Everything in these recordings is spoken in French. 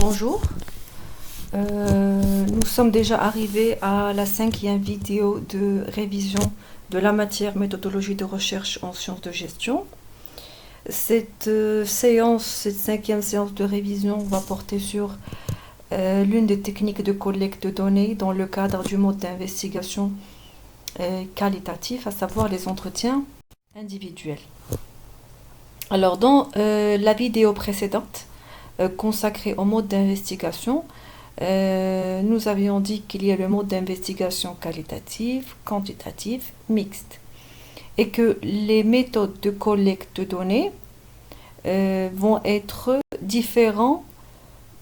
Bonjour. Nous sommes déjà arrivés à la 5e vidéo de révision de la matière méthodologie de recherche en sciences de gestion. Cette 5e séance de révision va porter sur l'une des techniques de collecte de données dans le cadre du mode d'investigation qualitatif, à savoir les entretiens individuels. Alors, dans la vidéo précédente, consacrée au mode d'investigation, nous avions dit qu'il y a le mode d'investigation qualitative, quantitative, mixte, et que les méthodes de collecte de données vont être différentes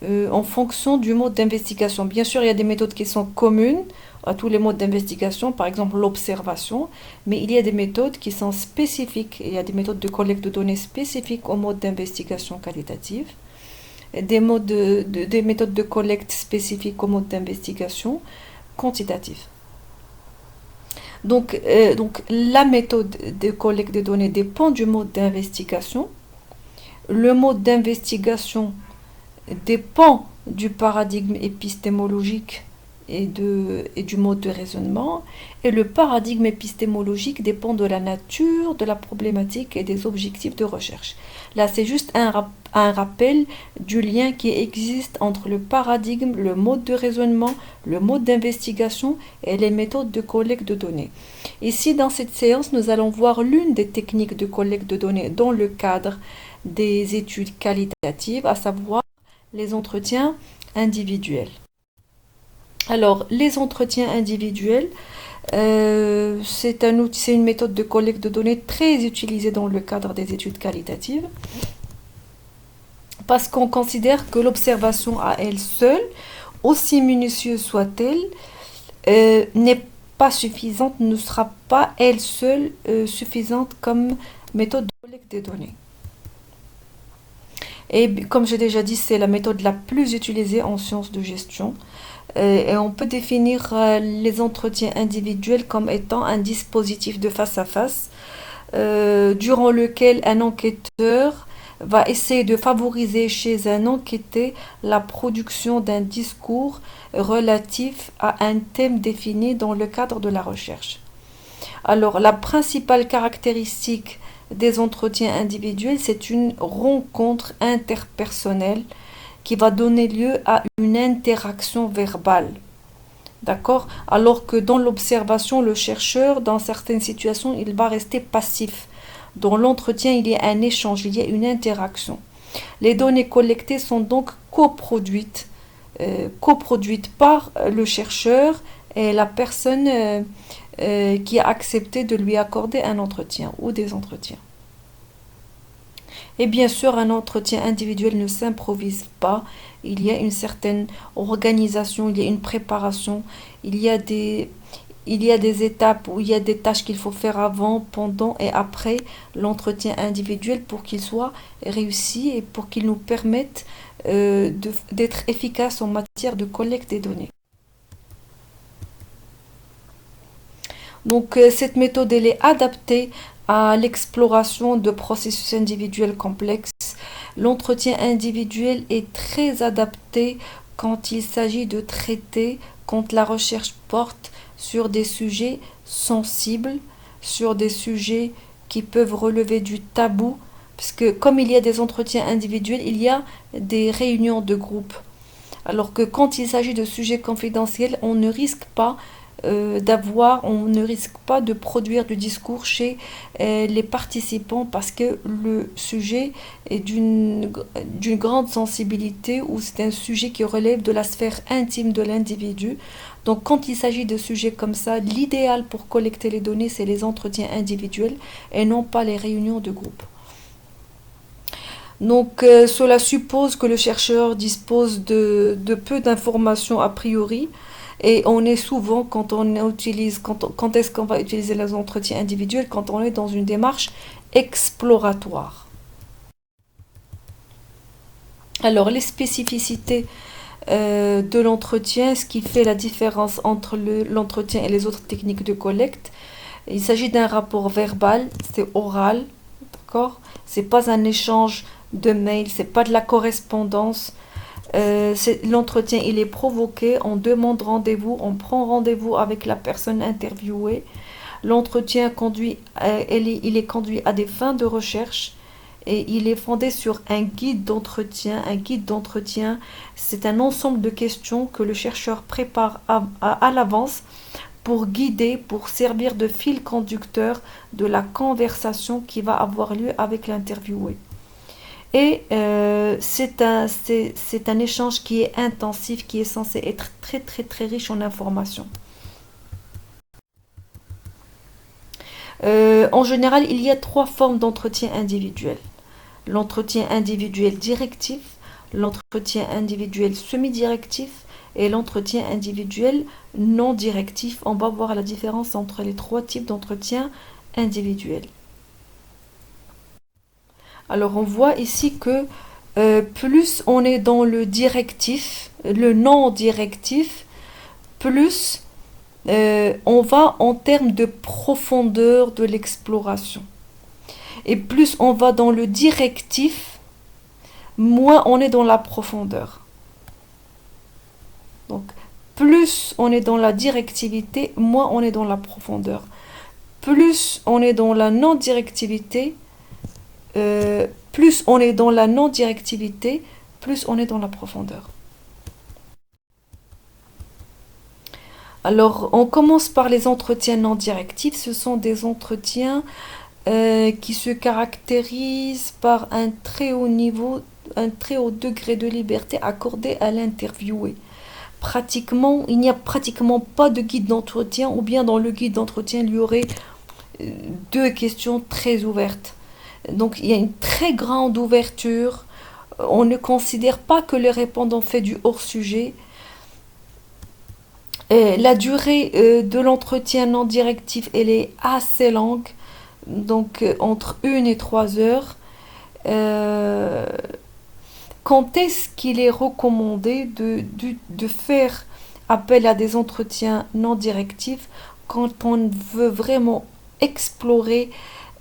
en fonction du mode d'investigation. Bien sûr, il y a des méthodes qui sont communes à tous les modes d'investigation, par exemple l'observation, mais il y a des méthodes qui sont spécifiques. Il y a des méthodes de collecte de données spécifiques au mode d'investigation qualitative, des méthodes de collecte spécifiques au mode d'investigation quantitative. Donc, la méthode de collecte de données dépend du mode d'investigation. Le mode d'investigation dépend du paradigme épistémologique et du mode de raisonnement, et le paradigme épistémologique dépend de la nature de la problématique et des objectifs de recherche. Là, c'est juste un rappel du lien qui existe entre le paradigme, le mode de raisonnement, le mode d'investigation et les méthodes de collecte de données. Ici, dans cette séance, nous allons voir l'une des techniques de collecte de données dans le cadre des études qualitatives, à savoir les entretiens individuels. Alors, les entretiens individuels, c'est une méthode de collecte de données très utilisée dans le cadre des études qualitatives, parce qu'on considère que l'observation à elle seule, aussi minutieuse soit-elle, n'est pas suffisante, ne sera pas elle seule suffisante comme méthode de collecte des données. Et comme j'ai déjà dit, c'est la méthode la plus utilisée en sciences de gestion. Et on peut définir les entretiens individuels comme étant un dispositif de face-à-face durant lequel un enquêteur va essayer de favoriser chez un enquêté la production d'un discours relatif à un thème défini dans le cadre de la recherche. Alors, la principale caractéristique des entretiens individuels, c'est une rencontre interpersonnelle qui va donner lieu à une interaction verbale. D'accord? Alors que dans l'observation, le chercheur, dans certaines situations, il va rester passif. Dans l'entretien, il y a un échange, il y a une interaction. Les données collectées sont donc coproduites par le chercheur et la personne qui a accepté de lui accorder un entretien ou des entretiens. Et bien sûr, un entretien individuel ne s'improvise pas. Il y a une certaine organisation, il y a une préparation, il y a des étapes où il y a des tâches qu'il faut faire avant, pendant et après l'entretien individuel pour qu'il soit réussi et pour qu'il nous permette d'être efficace en matière de collecte des données. Donc, cette méthode, elle est adaptée à l'exploration de processus individuels complexes. L'entretien individuel est très adapté quand il s'agit de traiter, quand la recherche porte sur des sujets sensibles, sur des sujets qui peuvent relever du tabou, parce que comme il y a des entretiens individuels, il y a des réunions de groupe. Alors que quand il s'agit de sujets confidentiels, on ne risque pas de produire du discours chez les participants parce que le sujet est d'une grande sensibilité ou c'est un sujet qui relève de la sphère intime de l'individu. Donc quand il s'agit de sujets comme ça, l'idéal pour collecter les données, c'est les entretiens individuels et non pas les réunions de groupe. Donc cela suppose que le chercheur dispose de peu d'informations a priori. Et on est souvent, quand est-ce qu'on va utiliser les entretiens individuels? Quand on est dans une démarche exploratoire. Alors, les spécificités de l'entretien, ce qui fait la différence entre l'entretien et les autres techniques de collecte, il s'agit d'un rapport verbal, c'est oral, d'accord? C'est pas un échange de mails, c'est pas de la correspondance. L'entretien, il est provoqué, on demande rendez-vous, on prend rendez-vous avec la personne interviewée. L'entretien il est conduit à des fins de recherche et il est fondé sur un guide d'entretien. Un guide d'entretien, c'est un ensemble de questions que le chercheur prépare à l'avance pour guider, pour servir de fil conducteur de la conversation qui va avoir lieu avec l'interviewé. Et c'est un échange qui est intensif, qui est censé être très très très riche en informations. En général, il y a trois formes d'entretien individuel. L'entretien individuel directif, l'entretien individuel semi-directif et l'entretien individuel non directif. On va voir la différence entre les trois types d'entretien individuel. Alors on voit ici que plus on est dans le directif, le non directif, plus on va en termes de profondeur de l'exploration. Et plus on va dans le directif, moins on est dans la profondeur. Donc, plus on est dans la directivité, moins on est dans la profondeur. Plus on est dans la non-directivité, plus on est dans la non-directivité, plus on est dans la profondeur. Alors, on commence par les entretiens non directifs. Ce sont des entretiens qui se caractérisent par un très haut niveau, un très haut degré de liberté accordé à l'interviewé. Pratiquement, il n'y a pratiquement pas de guide d'entretien, ou bien dans le guide d'entretien, il y aurait deux questions très ouvertes. Donc, il y a une très grande ouverture. On ne considère pas que le répondant fait du hors-sujet. La durée de l'entretien non directif, elle est assez longue, donc entre 1 et 3 heures. Euh, Quand est-ce qu'il est recommandé de faire appel à des entretiens non directifs? Quand on veut vraiment explorer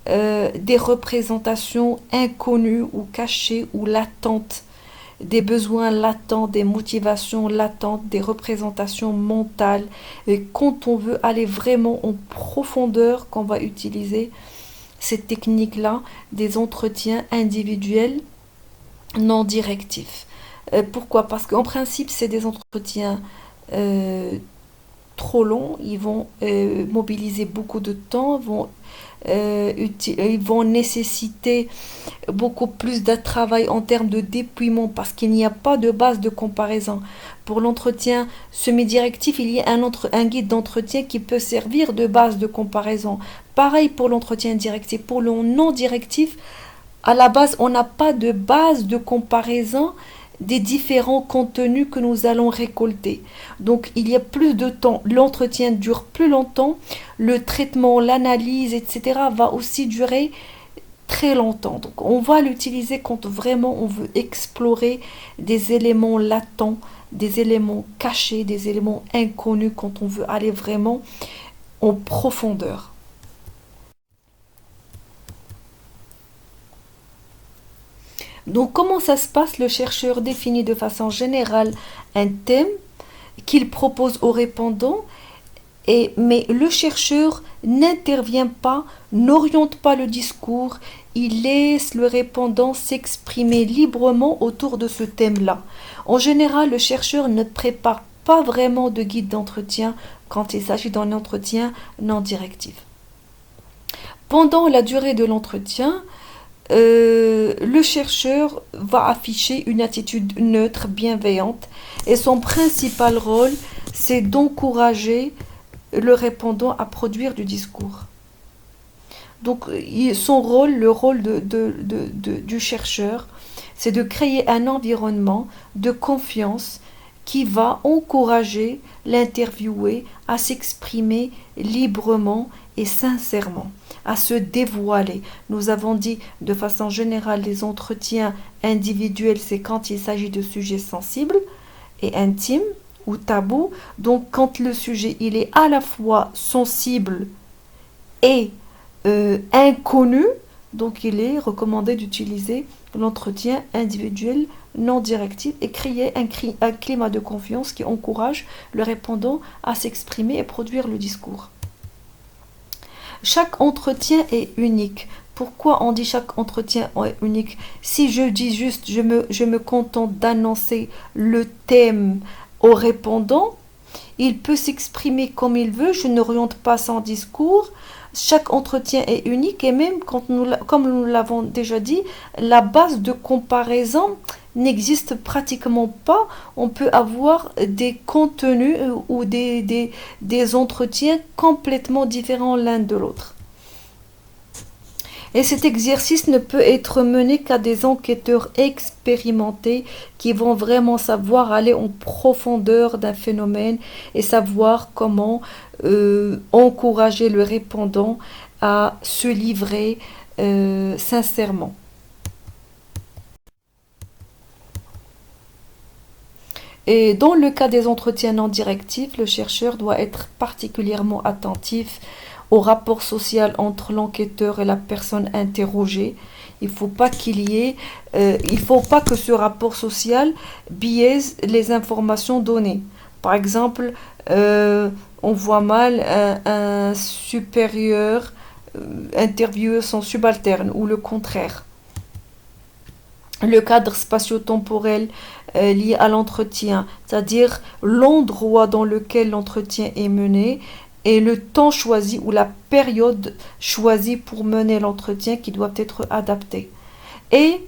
des représentations inconnues ou cachées ou latentes, des besoins latents, des motivations latentes, des représentations mentales. Et quand on veut aller vraiment en profondeur, qu'on va utiliser cette technique-là, des entretiens individuels non directifs. Pourquoi? Parce qu'en principe, c'est des entretiens trop longs, ils vont mobiliser beaucoup de temps, ils vont nécessiter beaucoup plus de travail en termes de dépouillement parce qu'il n'y a pas de base de comparaison. Pour l'entretien semi-directif, il y a un guide d'entretien qui peut servir de base de comparaison. Pareil pour l'entretien directif. Pour le non-directif, à la base, on n'a pas de base de comparaison des différents contenus que nous allons récolter. Donc, il y a plus de temps. L'entretien dure plus longtemps. Le traitement, l'analyse, etc. va aussi durer très longtemps. Donc, on va l'utiliser quand vraiment on veut explorer des éléments latents, des éléments cachés, des éléments inconnus, quand on veut aller vraiment en profondeur. Donc, comment ça se passe? Le chercheur définit de façon générale un thème qu'il propose au répondant, mais le chercheur n'intervient pas, n'oriente pas le discours, il laisse le répondant s'exprimer librement autour de ce thème-là. En général, le chercheur ne prépare pas vraiment de guide d'entretien quand il s'agit d'un entretien non directif. Pendant la durée de l'entretien, le chercheur va afficher une attitude neutre, bienveillante, et son principal rôle, c'est d'encourager le répondant à produire du discours. Donc, son rôle, le rôle du chercheur, c'est de créer un environnement de confiance qui va encourager l'interviewé à s'exprimer librement et sincèrement, à se dévoiler. Nous avons dit de façon générale, les entretiens individuels, c'est quand il s'agit de sujets sensibles et intimes ou tabous. Donc, quand le sujet il est à la fois sensible et inconnu, Donc il est recommandé d'utiliser l'entretien individuel non directif et créer un climat de confiance qui encourage le répondant à s'exprimer et produire le discours. Chaque entretien est unique. Pourquoi on dit chaque entretien est unique? Si je dis juste, je me contente d'annoncer le thème au répondant, il peut s'exprimer comme il veut, je n'oriente pas son discours. Chaque entretien est unique et même comme nous l'avons déjà dit, la base de comparaison n'existe pratiquement pas. On peut avoir des contenus ou des entretiens complètement différents l'un de l'autre. Et cet exercice ne peut être mené qu'à des enquêteurs expérimentés qui vont vraiment savoir aller en profondeur d'un phénomène et savoir comment encourager le répondant à se livrer sincèrement. Et dans le cas des entretiens non directifs, le chercheur doit être particulièrement attentif au rapport social entre l'enquêteur et la personne interrogée. Il ne faut pas il faut pas que ce rapport social biaise les informations données. Par exemple, on voit mal un supérieur interviewer son subalterne ou le contraire. Le cadre spatio-temporel lié à l'entretien, c'est-à-dire l'endroit dans lequel l'entretien est mené et le temps choisi ou la période choisie pour mener l'entretien qui doivent être adaptés. Et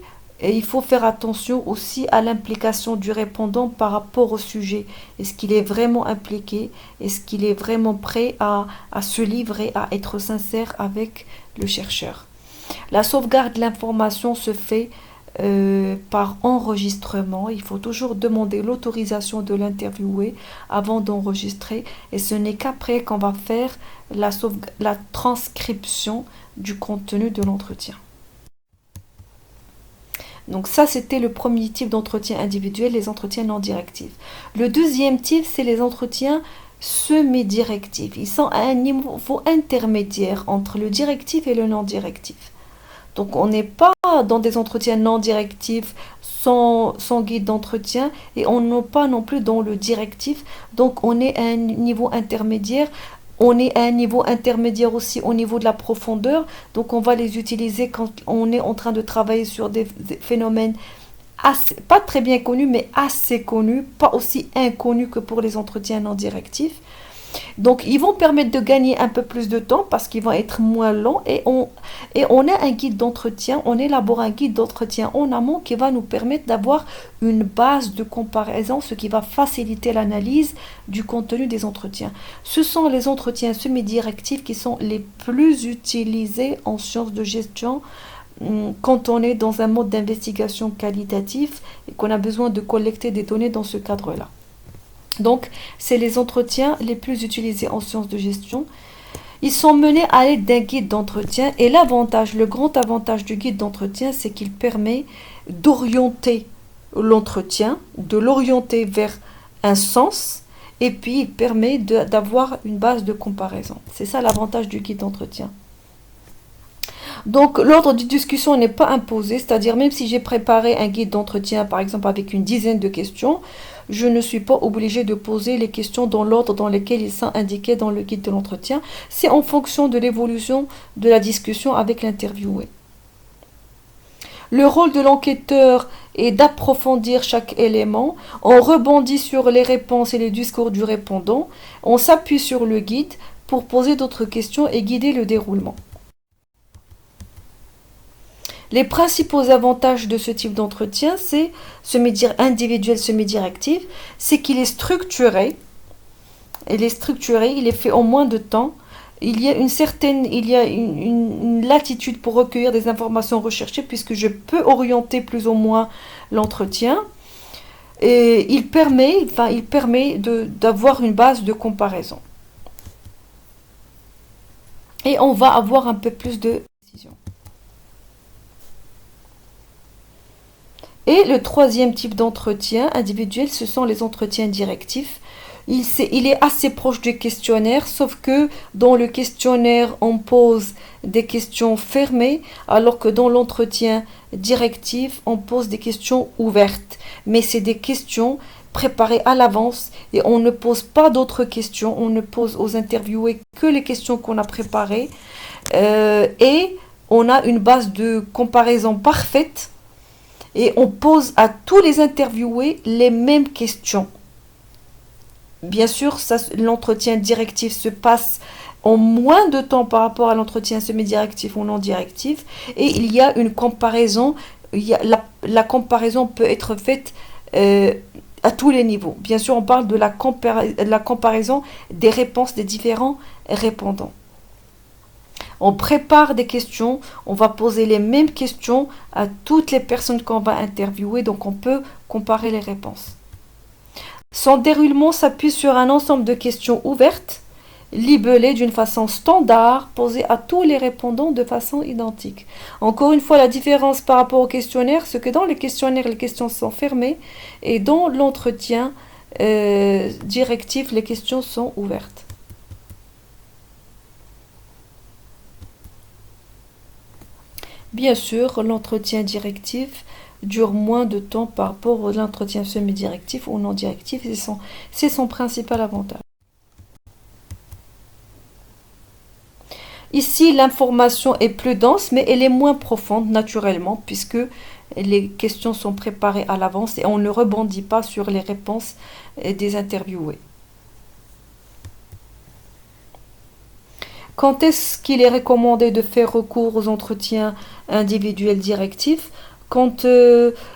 il faut faire attention aussi à l'implication du répondant par rapport au sujet. Est-ce qu'il est vraiment impliqué? Est-ce qu'il est vraiment prêt à se livrer, à être sincère avec le chercheur? La sauvegarde de l'information se fait par enregistrement. Il faut toujours demander l'autorisation de l'interviewé avant d'enregistrer et ce n'est qu'après qu'on va faire la transcription du contenu de l'entretien. Donc ça, c'était le premier type d'entretien individuel, les entretiens non directifs. Le deuxième type, c'est les entretiens semi-directifs. Ils sont à un niveau intermédiaire entre le directif et le non directif. Donc on n'est pas dans des entretiens non directifs sans guide d'entretien et on n'est pas non plus dans le directif. Donc on est à un niveau intermédiaire. On est à un niveau intermédiaire aussi au niveau de la profondeur. Donc on va les utiliser quand on est en train de travailler sur des phénomènes pas très bien connus mais assez connus, pas aussi inconnus que pour les entretiens non directifs. Donc, ils vont permettre de gagner un peu plus de temps parce qu'ils vont être moins longs et on a un guide d'entretien, on élabore un guide d'entretien en amont qui va nous permettre d'avoir une base de comparaison, ce qui va faciliter l'analyse du contenu des entretiens. Ce sont les entretiens semi-directifs qui sont les plus utilisés en sciences de gestion quand on est dans un mode d'investigation qualitatif et qu'on a besoin de collecter des données dans ce cadre-là. Donc, c'est les entretiens les plus utilisés en sciences de gestion. Ils sont menés à l'aide d'un guide d'entretien et le grand avantage du guide d'entretien, c'est qu'il permet d'orienter l'entretien, de l'orienter vers un sens et puis il permet d'avoir une base de comparaison. C'est ça l'avantage du guide d'entretien. Donc, l'ordre de discussion n'est pas imposé, c'est-à-dire même si j'ai préparé un guide d'entretien, par exemple avec une dizaine de questions, je ne suis pas obligée de poser les questions dans l'ordre dans lequel ils sont indiqués dans le guide de l'entretien. C'est en fonction de l'évolution de la discussion avec l'interviewé. Le rôle de l'enquêteur est d'approfondir chaque élément. On rebondit sur les réponses et les discours du répondant. On s'appuie sur le guide pour poser d'autres questions et guider le déroulement. Les principaux avantages de ce type d'entretien, c'est individuel semi-directif, c'est qu'il est structuré. Il est fait en moins de temps. Il y a une latitude pour recueillir des informations recherchées puisque je peux orienter plus ou moins l'entretien. Et il permet d'avoir une base de comparaison. Et on va avoir un peu plus de précision. Et le troisième type d'entretien individuel, ce sont les entretiens directifs. Il est assez proche du questionnaire, sauf que dans le questionnaire, on pose des questions fermées, alors que dans l'entretien directif, on pose des questions ouvertes. Mais c'est des questions préparées à l'avance et on ne pose pas d'autres questions. On ne pose aux interviewés que les questions qu'on a préparées. Et on a une base de comparaison parfaite et on pose à tous les interviewés les mêmes questions. Bien sûr, l'entretien directif se passe en moins de temps par rapport à l'entretien semi-directif ou non directif. Et il y a une comparaison. La comparaison peut être faite à tous les niveaux. Bien sûr, on parle de la comparaison des réponses des différents répondants. On prépare des questions, on va poser les mêmes questions à toutes les personnes qu'on va interviewer, donc on peut comparer les réponses. Son déroulement s'appuie sur un ensemble de questions ouvertes, libellées d'une façon standard, posées à tous les répondants de façon identique. Encore une fois, la différence par rapport au questionnaire, c'est que dans le questionnaire, les questions sont fermées et dans l'entretien directif, les questions sont ouvertes. Bien sûr, l'entretien directif dure moins de temps par rapport à l'entretien semi-directif ou non directif. C'est son principal avantage. Ici, l'information est plus dense, mais elle est moins profonde naturellement, puisque les questions sont préparées à l'avance et on ne rebondit pas sur les réponses des interviewés. Quand est-ce qu'il est recommandé de faire recours aux entretiens individuels directifs? Quand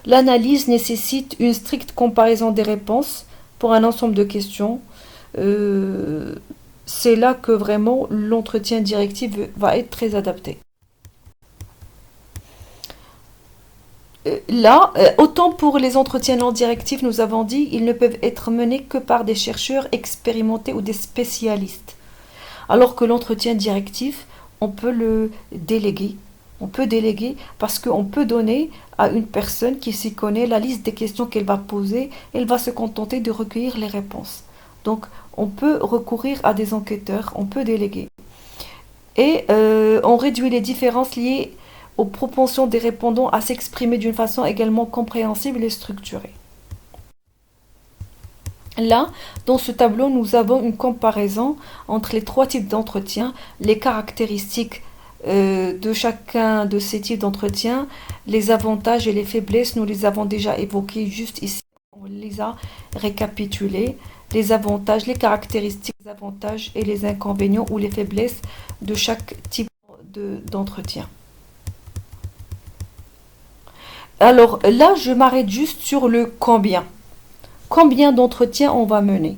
l'analyse nécessite une stricte comparaison des réponses pour un ensemble de questions, c'est là que vraiment l'entretien directif va être très adapté. Là, autant pour les entretiens non directifs, nous avons dit, ils ne peuvent être menés que par des chercheurs expérimentés ou des spécialistes. Alors que l'entretien directif, on peut le déléguer. On peut déléguer parce qu'on peut donner à une personne qui s'y connaît la liste des questions qu'elle va poser. Elle va se contenter de recueillir les réponses. Donc, on peut recourir à des enquêteurs, on peut déléguer. Et on réduit les différences liées aux propensions des répondants à s'exprimer d'une façon également compréhensible et structurée. Là, dans ce tableau, nous avons une comparaison entre les trois types d'entretien, les caractéristiques de chacun de ces types d'entretien, les avantages et les faiblesses, nous les avons déjà évoqués juste ici, on les a récapitulés, les avantages, les caractéristiques, les avantages et les inconvénients ou les faiblesses de chaque type d'entretien. Alors là, je m'arrête juste sur le combien. Combien d'entretiens on va mener?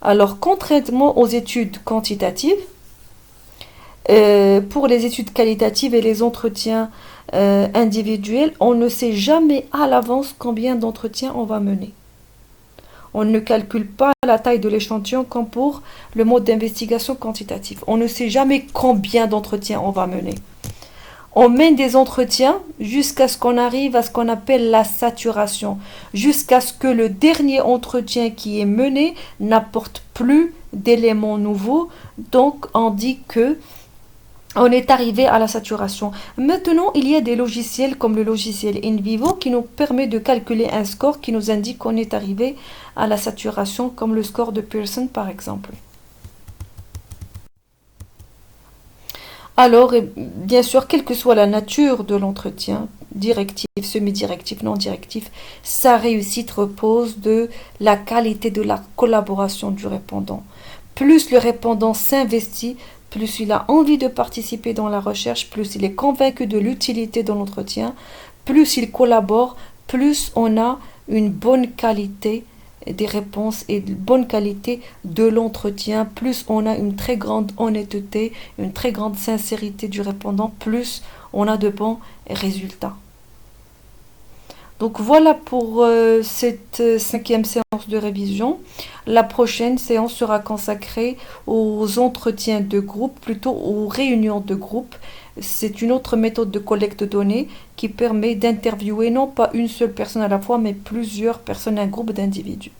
Alors, contrairement aux études quantitatives, pour les études qualitatives et les entretiens individuels, on ne sait jamais à l'avance combien d'entretiens on va mener. On ne calcule pas la taille de l'échantillon comme pour le mode d'investigation quantitative. On ne sait jamais combien d'entretiens on va mener. On mène des entretiens jusqu'à ce qu'on arrive à ce qu'on appelle la saturation, jusqu'à ce que le dernier entretien qui est mené n'apporte plus d'éléments nouveaux. Donc, on dit que on est arrivé à la saturation. Maintenant, il y a des logiciels comme le logiciel InVivo qui nous permet de calculer un score qui nous indique qu'on est arrivé à la saturation, comme le score de Pearson par exemple. Alors, bien sûr, quelle que soit la nature de l'entretien, directif, semi-directif, non directif, sa réussite repose de la qualité de la collaboration du répondant. Plus le répondant s'investit, plus il a envie de participer dans la recherche, plus il est convaincu de l'utilité de l'entretien, plus il collabore, plus on a une bonne qualité des réponses et de bonne qualité de l'entretien, plus on a une très grande honnêteté, une très grande sincérité du répondant, plus on a de bons résultats. Donc voilà pour cette cinquième séance de révision. La prochaine séance sera consacrée aux entretiens de groupe, plutôt aux réunions de groupe. C'est une autre méthode de collecte de données qui permet d'interviewer non pas une seule personne à la fois, mais plusieurs personnes, un groupe d'individus.